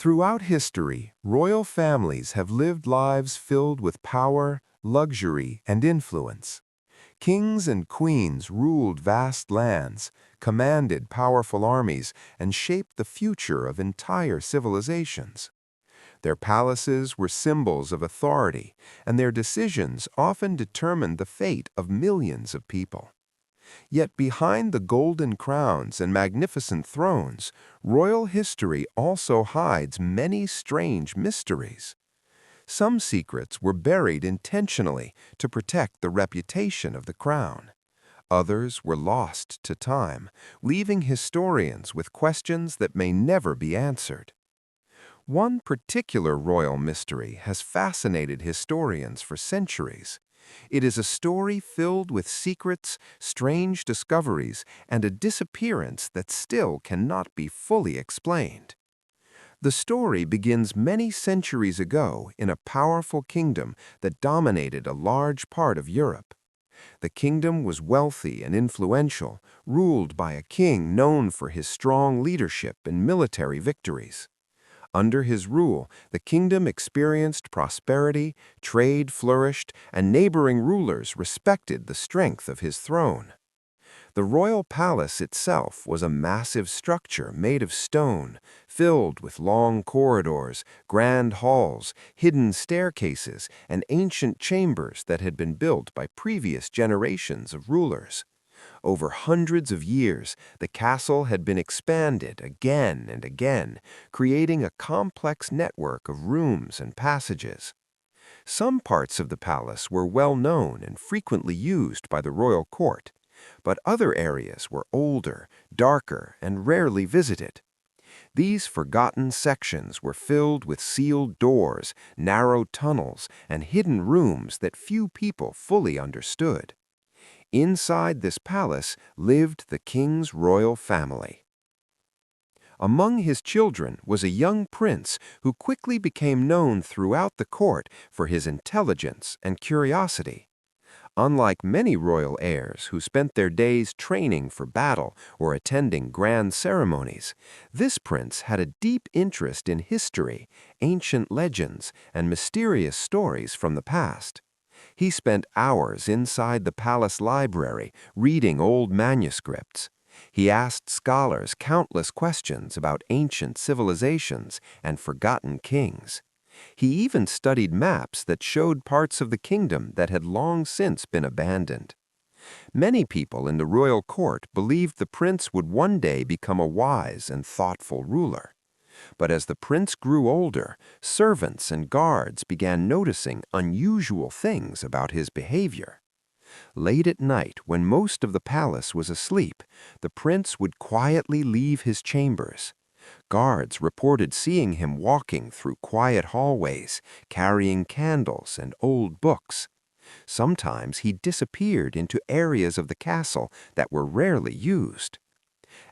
Throughout history, royal families have lived lives filled with power, luxury, and influence. Kings and queens ruled vast lands, commanded powerful armies, and shaped the future of entire civilizations. Their palaces were symbols of authority, and their decisions often determined the fate of millions of people. Yet behind the golden crowns and magnificent thrones, royal history also hides many strange mysteries. Some secrets were buried intentionally to protect the reputation of the crown. Others were lost to time, leaving historians with questions that may never be answered. One particular royal mystery has fascinated historians for centuries. It is a story filled with secrets, strange discoveries, and a disappearance that still cannot be fully explained. The story begins many centuries ago in a powerful kingdom that dominated a large part of Europe. The kingdom was wealthy and influential, ruled by a king known for his strong leadership and military victories. Under his rule, the kingdom experienced prosperity, trade flourished, and neighboring rulers respected the strength of his throne. The royal palace itself was a massive structure made of stone, filled with long corridors, grand halls, hidden staircases, and ancient chambers that had been built by previous generations of rulers. Over hundreds of years, the castle had been expanded again and again, creating a complex network of rooms and passages. Some parts of the palace were well known and frequently used by the royal court, but other areas were older, darker, and rarely visited. These forgotten sections were filled with sealed doors, narrow tunnels, and hidden rooms that few people fully understood. Inside this palace lived the king's royal family. Among his children was a young prince who quickly became known throughout the court for his intelligence and curiosity. Unlike many royal heirs who spent their days training for battle or attending grand ceremonies, this prince had a deep interest in history, ancient legends, and mysterious stories from the past. He spent hours inside the palace library reading old manuscripts. He asked scholars countless questions about ancient civilizations and forgotten kings. He even studied maps that showed parts of the kingdom that had long since been abandoned. Many people in the royal court believed the prince would one day become a wise and thoughtful ruler. But as the prince grew older, servants and guards began noticing unusual things about his behavior. Late at night, when most of the palace was asleep, the prince would quietly leave his chambers. Guards reported seeing him walking through quiet hallways, carrying candles and old books. Sometimes he disappeared into areas of the castle that were rarely used.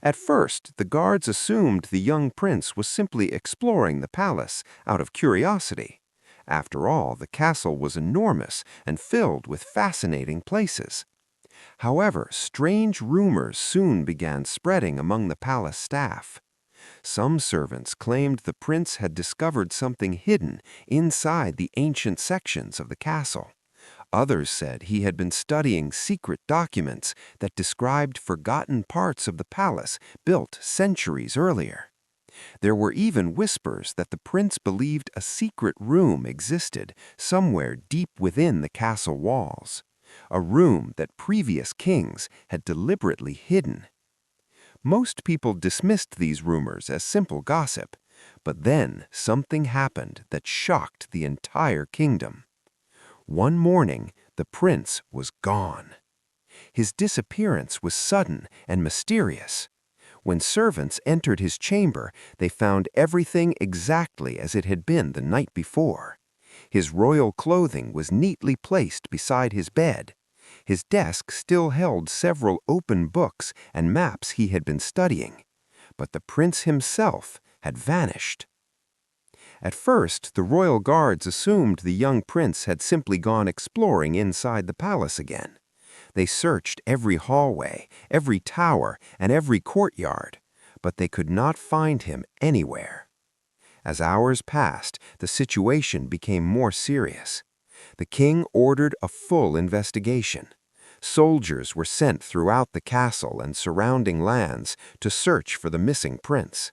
At first, the guards assumed the young prince was simply exploring the palace out of curiosity. After all, the castle was enormous and filled with fascinating places. However, strange rumors soon began spreading among the palace staff. Some servants claimed the prince had discovered something hidden inside the ancient sections of the castle. Others said he had been studying secret documents that described forgotten parts of the palace built centuries earlier. There were even whispers that the prince believed a secret room existed somewhere deep within the castle walls, a room that previous kings had deliberately hidden. Most people dismissed these rumors as simple gossip, but then something happened that shocked the entire kingdom. One morning, the prince was gone. His disappearance was sudden and mysterious. When servants entered his chamber, they found everything exactly as it had been the night before. His royal clothing was neatly placed beside his bed. His desk still held several open books and maps he had been studying, but the prince himself had vanished. At first, the royal guards assumed the young prince had simply gone exploring inside the palace again. They searched every hallway, every tower, and every courtyard, but they could not find him anywhere. As hours passed, the situation became more serious. The king ordered a full investigation. Soldiers were sent throughout the castle and surrounding lands to search for the missing prince.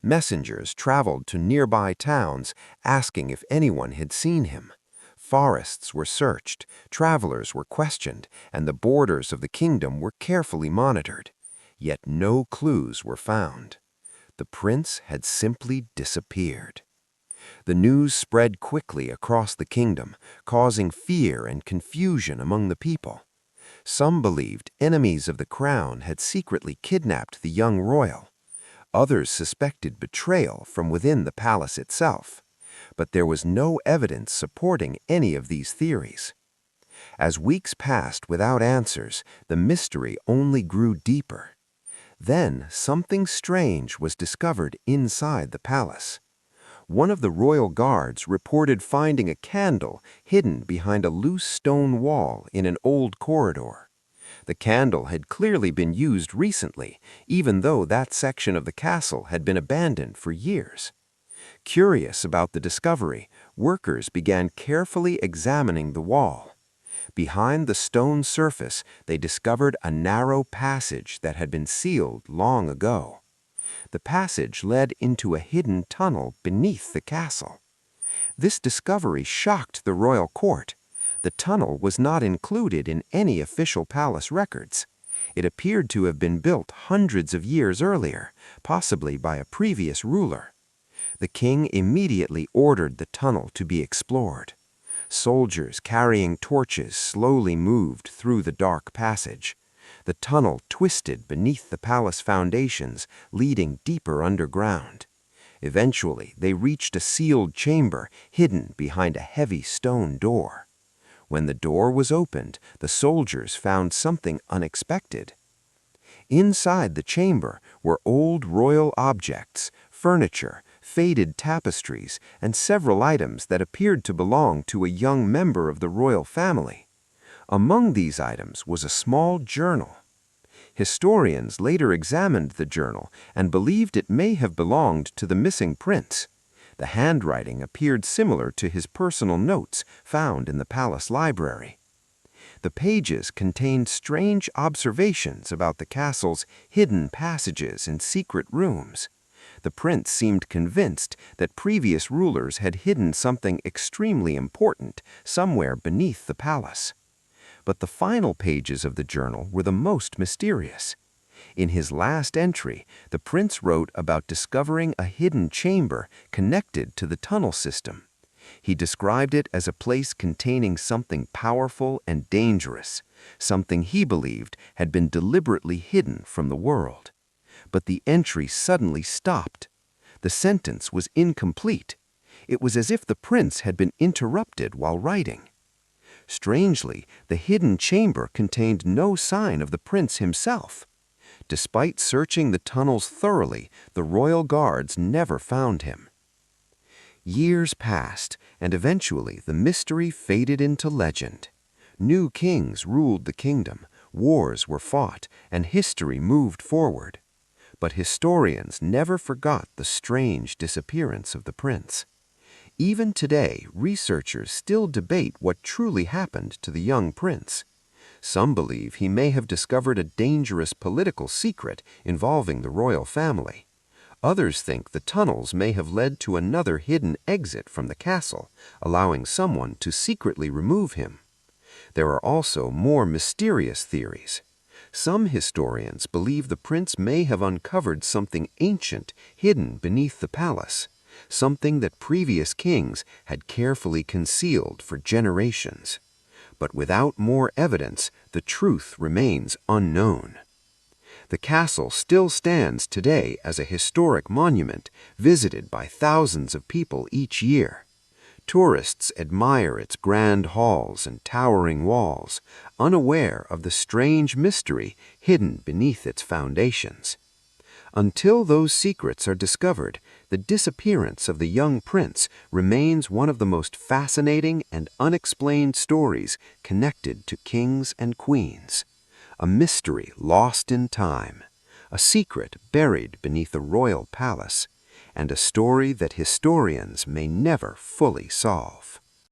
Messengers traveled to nearby towns asking if anyone had seen him. Forests were searched, travelers were questioned, and the borders of the kingdom were carefully monitored. Yet no clues were found. The prince had simply disappeared. The news spread quickly across the kingdom, causing fear and confusion among the people. Some believed enemies of the crown had secretly kidnapped the young royal. Others suspected betrayal from within the palace itself. But there was no evidence supporting any of these theories. As weeks passed without answers, the mystery only grew deeper. Then something strange was discovered inside the palace. One of the royal guards reported finding a candle hidden behind a loose stone wall in an old corridor. The candle had clearly been used recently, even though that section of the castle had been abandoned for years. Curious about the discovery, workers began carefully examining the wall. Behind the stone surface, they discovered a narrow passage that had been sealed long ago. The passage led into a hidden tunnel beneath the castle. This discovery shocked the royal court. The tunnel was not included in any official palace records. It appeared to have been built hundreds of years earlier, possibly by a previous ruler. The king immediately ordered the tunnel to be explored. Soldiers carrying torches slowly moved through the dark passage. The tunnel twisted beneath the palace foundations, leading deeper underground. Eventually, they reached a sealed chamber hidden behind a heavy stone door. When the door was opened, the soldiers found something unexpected. Inside the chamber were old royal objects, furniture, faded tapestries, and several items that appeared to belong to a young member of the royal family. Among these items was a small journal. Historians later examined the journal and believed it may have belonged to the missing prince. The handwriting appeared similar to his personal notes found in the palace library. The pages contained strange observations about the castle's hidden passages and secret rooms. The prince seemed convinced that previous rulers had hidden something extremely important somewhere beneath the palace. But the final pages of the journal were the most mysterious. In his last entry, the prince wrote about discovering a hidden chamber connected to the tunnel system. He described it as a place containing something powerful and dangerous, something he believed had been deliberately hidden from the world. But the entry suddenly stopped. The sentence was incomplete. It was as if the prince had been interrupted while writing. Strangely, the hidden chamber contained no sign of the prince himself. Despite searching the tunnels thoroughly, the royal guards never found him. Years passed, and eventually the mystery faded into legend. New kings ruled the kingdom, wars were fought, and history moved forward. But historians never forgot the strange disappearance of the prince. Even today, researchers still debate what truly happened to the young prince. Some believe he may have discovered a dangerous political secret involving the royal family. Others think the tunnels may have led to another hidden exit from the castle, allowing someone to secretly remove him. There are also more mysterious theories. Some historians believe the prince may have uncovered something ancient hidden beneath the palace, something that previous kings had carefully concealed for generations. But without more evidence, the truth remains unknown. The castle still stands today as a historic monument visited by thousands of people each year. Tourists admire its grand halls and towering walls, unaware of the strange mystery hidden beneath its foundations. Until those secrets are discovered, the disappearance of the young prince remains one of the most fascinating and unexplained stories connected to kings and queens. A mystery lost in time, a secret buried beneath a royal palace, and a story that historians may never fully solve.